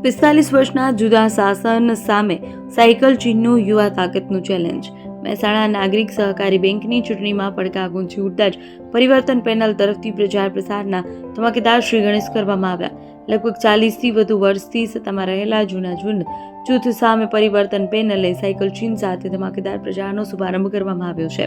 45 વર્ષના જુદા શાસન સામે સાયકલ ચીનનું યુવા તાકાતનું ચેલેન્જ. મહેસાણા નાગરિક સહકારી બેંકની ચૂંટણીમાં પડઘા ગુંજી ઉઠતા જ પરિવર્તન પેનલ તરફથી પ્રચાર પ્રસારના ધમાકેદાર શ્રી ગણેશ કરવામાં આવ્યા. લગભગ 40થી વધુ વર્ષથી સત્તામાં રહેલા જૂના જૂથ સામે પરિવર્તન પેનલે સાયકલ ચીન સાથે ધમાકેદાર પ્રચારનો શુભારંભ કરવામાં આવ્યો છે.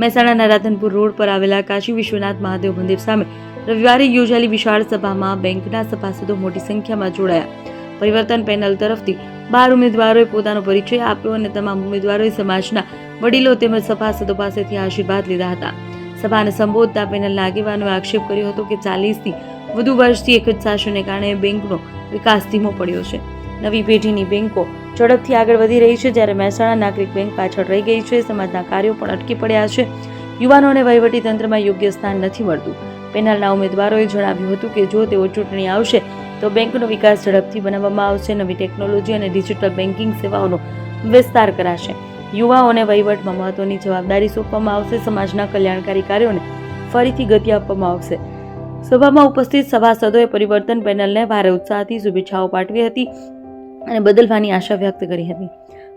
મહેસાણાના રાધનપુર રોડ પર આવેલા કાશી વિશ્વનાથ મહાદેવ મંદિર સામે રવિવારે યોજાયેલી વિશાળ સભામાં બેંકના સભાસદો મોટી સંખ્યામાં જોડાયા. પરિવર્તન પેનલ તરફથી 12 ઉમેદવારોએ પોતાનો પરિચય આપ્યો અને તમામ ઉમેદવારોએ સમાજના વડીલો તેમજ સભાસદો પાસેથી આશીર્વાદ લીધા હતા. સભાને સંબોધતા પેનલના આગેવાનોએ આક્ષેપ કર્યો હતો કે 40થી વધુ વર્ષથી એક જ શાસનને કારણે બેંકનો વિકાસ ધીમો પડ્યો છે. નવી પેઢીની બેંકો ઝડપથી આગળ વધી રહી છે, જ્યારે મહેસાણા નાગરિક બેંક પાછળ રહી ગઈ છે. સમાજના કાર્યો પણ અટકી પડ્યા છે. યુવાનોને વહીવટી તંત્રમાં યોગ્ય સ્થાન નથી મળતું. પેનલના ઉમેદવારોએ જણાવ્યું હતું કે જો તેઓ ચૂંટણી આવશે તો બેંકનો વિકાસ ઝડપથી બનાવવામાં આવશે. નવી ટેકનોલોજી અને ડિજિટલ બેન્કિંગ સેવાઓનો વિસ્તાર કરાશે. યુવાઓને વહીવટમાં મહત્વની જવાબદારી સોંપવામાં આવશે. સમાજના કલ્યાણકારી કાર્યોને ફરીથી ગતિ આપવામાં આવશે. સભામાં ઉપસ્થિત સભાસદોએ પરિવર્તન પેનલને ભારે ઉત્સાહથી શુભેચ્છાઓ પાઠવી હતી અને બદલવાની આશા વ્યક્ત કરી હતી.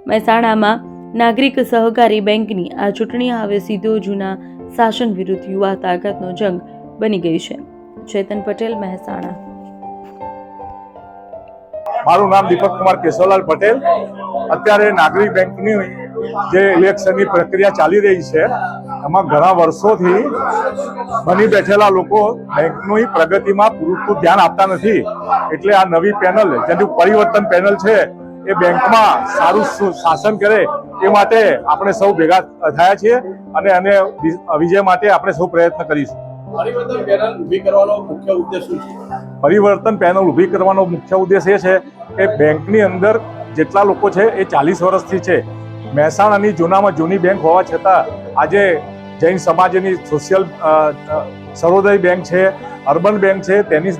મહેસાણામાં નાગરિક સહકારી બેંકની આ ચૂંટણી હવે સીધો જૂના શાસન વિરુદ્ધ યુવા તાકાતનો જંગ બની ગઈ છે. ચેતન પટેલ, મહેસાણા. મારું નામ દીપક કુમાર કેશવલાલ પટેલ. અત્યારે નાગરિક બેંકની જે ઇલેક્શનની પ્રક્રિયા ચાલી રહી છે, એમાં ઘણા વર્ષોથી બની બેઠેલા લોકો બેંકની પ્રગતિમાં પૂરતું ધ્યાન આપતા નથી. એટલે આ નવી પેનલ, જેનું પરિવર્તન પેનલ છે, એ બેંકમાં સારું શાસન કરે એ માટે આપણે સૌ ભેગા થયા છીએ અને એને વિજય માટે આપણે સૌ પ્રયત્ન કરીશું. પરિવર્તન પેનલ ઊભી કરવાનો મુખ્ય ઉદ્દેશ શું છે? પરિવર્તન પેનલ ઊભી કરવાનો મુખ્ય ઉદ્દેશ એ છે કે બેંકની અંદર જેટલા લોકો છે એ 40 વર્ષથી છે. મહેસાણાની જૂનામાં જૂની બેંક હોવા છતાં આજે જૈન સમાજની સોશિયલ સર્વોદય બેંક છે, અર્બન બેંક છે, તેની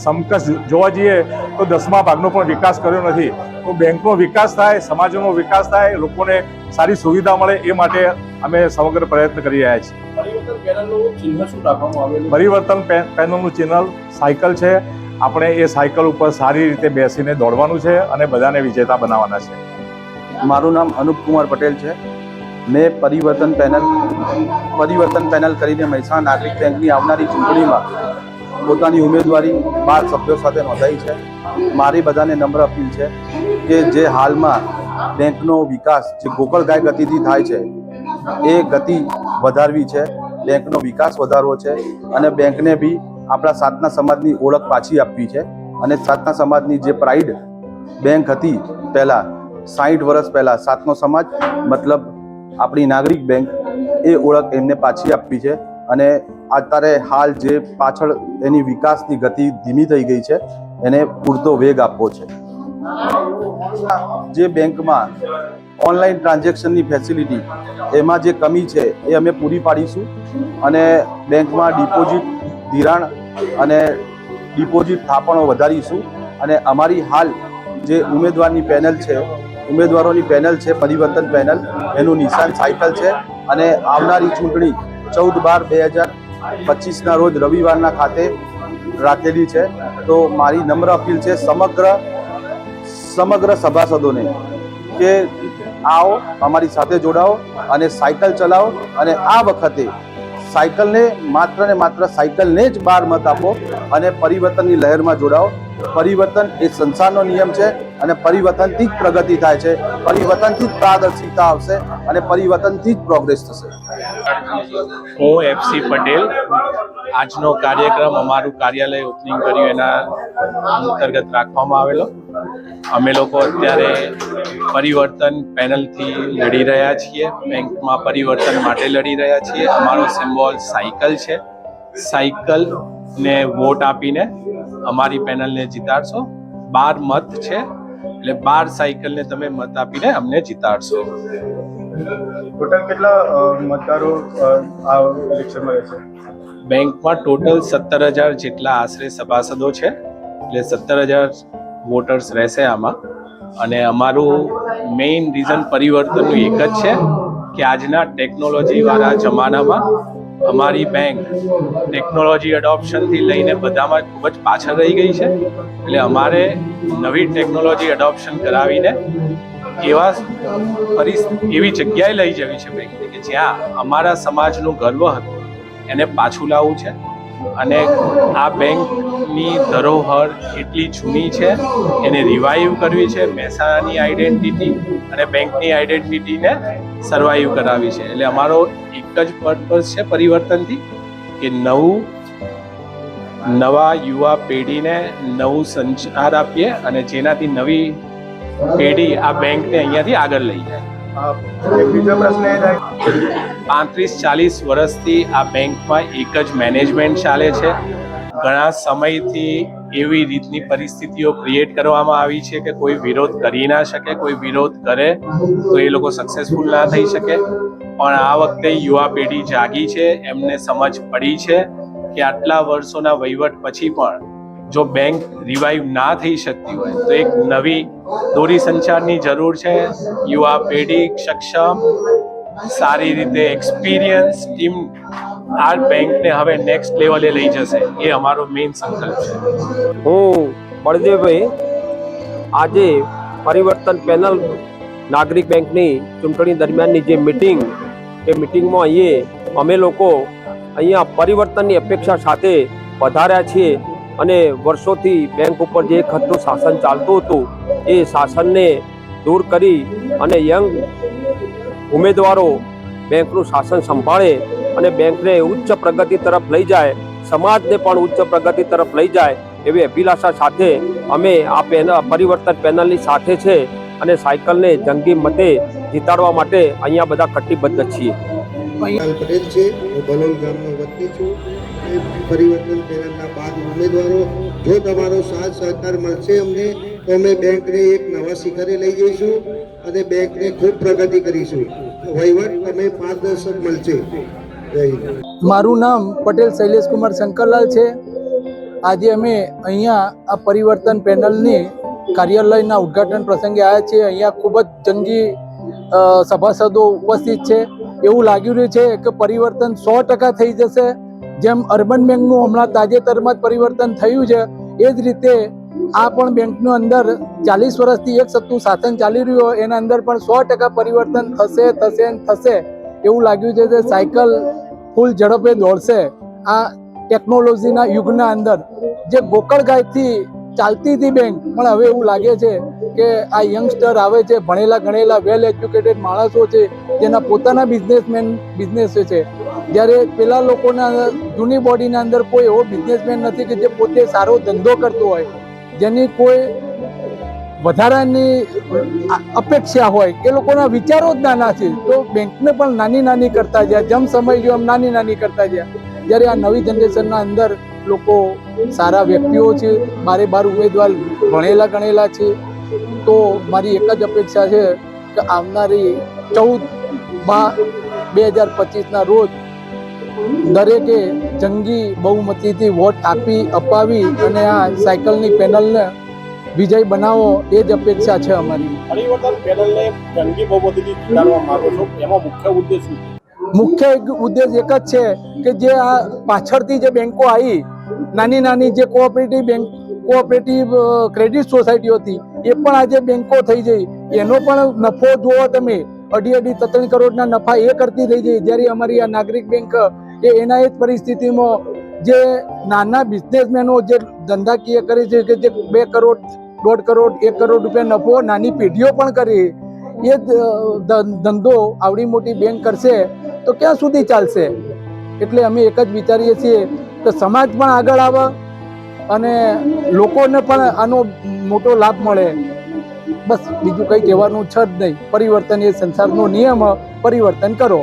સમકક્ષ જોવા જઈએ તો 10મા ભાગનો પણ વિકાસ કર્યો નથી. તો બેંકનો વિકાસ થાય, સમાજનો વિકાસ થાય, લોકોને સારી સુવિધા મળે એ માટે અમે સમગ્ર પ્રયત્ન કરી રહ્યા છીએ. પરિવર્તન પેનલનું ચિહ્ન શું રાખવામાં આવેલું? પરિવર્તન પેનલનું ચિહ્ન સાયકલ છે. આપણે એ સાયકલ ઉપર સારી રીતે બેસીને દોડવાનું છે અને બધાને વિજેતા બનાવવાના છે. મારું નામ અનુપ કુમાર પટેલ છે. મેં પરિવર્તન પેનલ કરીને મહેસાણા નાગરિક બેંકની આવનારી ચૂંટણીમાં પોતાની ઉમેદવારી 12 સભ્યો સાથે નોંધાઈ છે. મારી બધાને નમ્ર અપીલ છે કે જે હાલમાં બેંકનો વિકાસ જે ગોકળગાય ગતિથી થાય છે એ ગતિ વધારવી છે, બેંકનો વિકાસ વધારવો છે અને બેંકને બી આપણા સાતના સમાજની ઓળખ પાછી આપવી છે. અને સાતના સમાજની જે પ્રાઇડ બેંક હતી પહેલાં 60 વર્ષ પહેલાં, સાતનો સમાજ મતલબ આપણી નાગરિક બેંક, એ ઓળખ એમને પાછી આપવી છે. અને અત્યારે હાલ જે પાછળ એની વિકાસની ગતિ ધીમી થઈ ગઈ છે એને પૂરતો વેગ આપવો છે. જે બેંકમાં ઓનલાઈન ટ્રાન્ઝેક્શનની ફેસિલિટી એમાં જે કમી છે એ અમે પૂરી પાડીશું અને બેંકમાં ડિપોઝિટ ધિરાણ અને ડિપોઝિટ થાપણો વધારીશું. અને અમારી હાલ જે ઉમેદવારોની પેનલ છે પરિવર્તન પેનલ, એનું નિશાન સાયકલ છે. અને આવનારી ચૂંટણી 14/12/2025ના રોજ રવિવારના ખાતે રાખેલી છે. તો મારી નમ્ર અપીલ છે સમગ્ર સભાસદોને કે આવો, અમારી સાથે જોડાઓ અને સાયકલ ચલાવો. અને આ વખતે સાયકલને માત્ર ને માત્ર સાયકલને જ 12 મત આપો અને પરિવર્તનની લહેરમાં જોડાઓ. પરિવર્તન એ સંસારનો નિયમ છે અને પરિવર્તનથી જ પ્રગતિ થાય છે, પરિવર્તનથી જ પારદર્શિતા આવશે અને પરિવર્તનથી જ પ્રોગ્રેસ થશે. હું એફસી પટેલ. આજનો કાર્યક્રમ અમારું કાર્યાલય ઓપનિંગ કર્યું એના અંતર્ગત રાખવામાં આવેલો. અમે લોકો અત્યારે પરિવર્તન પેનલથી લડી રહ્યા છીએ, બેંકમાં પરિવર્તન માટે લડી રહ્યા છીએ. અમારો સિમ્બોલ સાયકલ છે. સાયકલને વોટ આપીને અમારી પેનલને જીતાડશો. 12 મત છે, એટલે 12 સાયકલને તમે મત આપીને અમને જીતાડશો. ટોટલ કેટલા મતદારો આ ઇલેક્શનમાં રહેશે? બેંકમાં ટોટલ 17,000 જેટલા આશરે સભાસદો છે, એટલે 17,000 વોટર્સ રહેશે આમાં. અને અમારું મેઇન રીઝન પરિવર્તનનું એક જ છે કે આજના ટેકનોલોજીવાળા જમાનામાં અમારી બેંક ટેકનોલોજી એડોપ્શનથી લઈને બધામાં ખૂબ જ પાછળ રહી ગઈ છે. એટલે અમારે નવી ટેકનોલોજી એડોપ્શન કરાવીને એવી જગ્યાએ લઈ જવી છે બેંકને કે જ્યાં અમારા સમાજનું ગર્વ હતું એને પાછું લાવવું છે. અને આ બેંકની ધરોહર એટલી જૂની છે એને રિવાઈવ કરવી છે. મહેસાણાની આઈડેન્ટિટી અને બેંકની આઈડેન્ટિટીને સર્વાઈવ કરાવી છે. એટલે અમારો એક જ પર્પઝ છે પરિવર્તનથી કે નવા યુવા પેઢીને નવું સંચાર આપીએ અને જેનાથી નવી પેઢી આ બેંકને અહીંયાથી આગળ લઈ જાય. બીજો પ્રશ્ન એ થાય 35-40 વર્ષથી આ બેંકમાં એક જ મેનેજમેન્ટ ચાલે છે. ઘણા સમયથી એવી રીતની પરિસ્થિતિઓ ક્રિએટ કરવામાં આવી છે કે કોઈ વિરોધ કરી ના શકે, કોઈ વિરોધ કરે તો એ લોકો સક્સેસફુલ ના થઈ શકે. પણ આ વખતે યુવા પેઢી જાગી છે, એમને સમજ પડી છે કે આટલા વર્ષોના વહીવટ પછી પણ જો બેંક રિવાઈવ ના થઈ શકતી હોય તો એક નવી દોરી સંચારની જરૂર છે. યુવા પેઢી સક્ષમ, સારી રીતે એક્સપિરિયન્સ ટીમ આ બેંકને હવે નેક્સ્ટ લેવલે લઈ જશે, એ અમારો મેઇન સંકલ્પ છે. હું બળદેવભાઈ આજે પરિવર્તન પેનલ નાગરિક બેંકની ચૂંટણી દરમિયાનની જે મિટિંગ એ મિટિંગમાં અમે લોકો અહીંયા પરિવર્તનની અપેક્ષા સાથે પધાર્યા છીએ અને વર્ષોથી બેંક ઉપર જે ખતરું શાસન ચાલતું હતું એ શાસનને દૂર કરી અને યંગ ઉમેદવારો બેંકનું શાસન સંભાળે અને બેંકને ઉચ્ચ પ્રગતિ તરફ લઈ જાય, સમાજને પણ ઉચ્ચ પ્રગતિ તરફ લઈ જાય એવી અભિલાષા સાથે અમે આ પરિવર્તન પેનલની સાથે છે અને સાયકલને જંગી મતે જીતાડવા માટે અહીંયા બધા કટિબદ્ધ છીએ. પટેલ છે, હું બલોલ ગામનો વતની છું. પરિવર્તન પેનલના 5 ઉમેદવારો, જો તમારો સાથ સહકાર મળશે અમને તો અમે બેંકને એક નવા શિખરે લઈ જઈશું અને બેંકને ખૂબ પ્રગતિ કરીશું. વહીવટ તમે પારદર્શક મળશે. મારું નામ પટેલ શૈલેષ કુમાર શંકરલાલ છે. આજે અમે અહીંયા આ પરિવર્તન પેનલની કાર્યાલયના ઉદ્ઘાટન પ્રસંગે આવ્યા છીએ. અહીંયા ખૂબ જ જંગી સભાસદો ઉપસ્થિત છે. એવું લાગી રહ્યું છે કે પરિવર્તન 100% થઈ જશે. જેમ અર્બન બેંકનું હમણાં તાજેતરમાં જ પરિવર્તન થયું છે એ જ રીતે આ પણ બેંકનું અંદર 40 વર્ષથી એક સત્તું શાસન ચાલી રહ્યું હોય એના અંદર પણ 100% પરિવર્તન થશે એવું લાગ્યું છે કે સાયકલ ફૂલ ઝડપે દોડશે. આ ટેકનોલોજીના યુગના અંદર જે ગોકળગાયથી ચાલતી હતી બેંક, પણ હવે એવું લાગે છે કે આ યંગસ્ટર આવે છે, ભણેલા ગણેલા વેલ એજ્યુકેટેડ માણસો છે જેના પોતાના બિઝનેસ છે. જ્યારે પેલા લોકોના જૂની બોડીના અંદર કોઈ એવો બિઝનેસમેન નથી કે જે પોતે સારો ધંધો કરતો હોય, જેની કોઈ વધારાની અપેક્ષા હોય. એ લોકોના વિચારો જ નાના છે, તો બેંકને પણ નાની કરતા ગયા, જેમ સમય ગયો એમ નાની કરતા ગયા. જ્યારે આ નવી જનરેશનના અંદર લોકો સારા વ્યક્તિઓ છે, 12 ઉમેદવાર ભણેલા ગણેલા છે. તો મારી એક જ અપેક્ષા છે કે આવનારી 14/2025ના રોજ દરેકે જંગી બહુમતીથી વોટ અપાવી અને આ સાયકલની પેનલને વિજય બનાવો, એ જ અપેક્ષા છે અમારી. પરિવર્તન પેનલને જંગી બહુમતીથી જીતાડવા માંગો છો, એમાં મુખ્ય ઉદ્દેશ શું છે? મુખ્ય ઉદ્દેશ એક જ છે કે જે આ પાછળથી જે બેંકો આવી, નાની જે કોઓપરેટિવ ક્રેડિટ સોસાયટીઓ હતી એ પણ આજે બેંકો થઈ જઈ. એનો પણ નફો જુઓ તમે, 2.5-3 કરોડના નફા એ કરતી થઈ જઈ. જ્યારે અમારી આ નાગરિક બેંક એના જ પરિસ્થિતિમાં જે નાના બિઝનેસમેનો જે ધંધાકીય કરે છે કે જે 2 કરોડ 1.5 કરોડ 1 કરોડ રૂપિયા નફો નાની પેઢીઓ પણ કરી, એ ધંધો આવડી મોટી બેંક કરશે તો ક્યાં સુધી ચાલશે? એટલે અમે એક જ વિચારીએ છીએ કે સમાજ પણ આગળ આવે અને લોકોને પણ આનો મોટો લાભ મળે. બસ બીજું કંઈ કહેવાનું છે જ નહીં. પરિવર્તન એ સંસારનો નિયમ, પરિવર્તન કરો.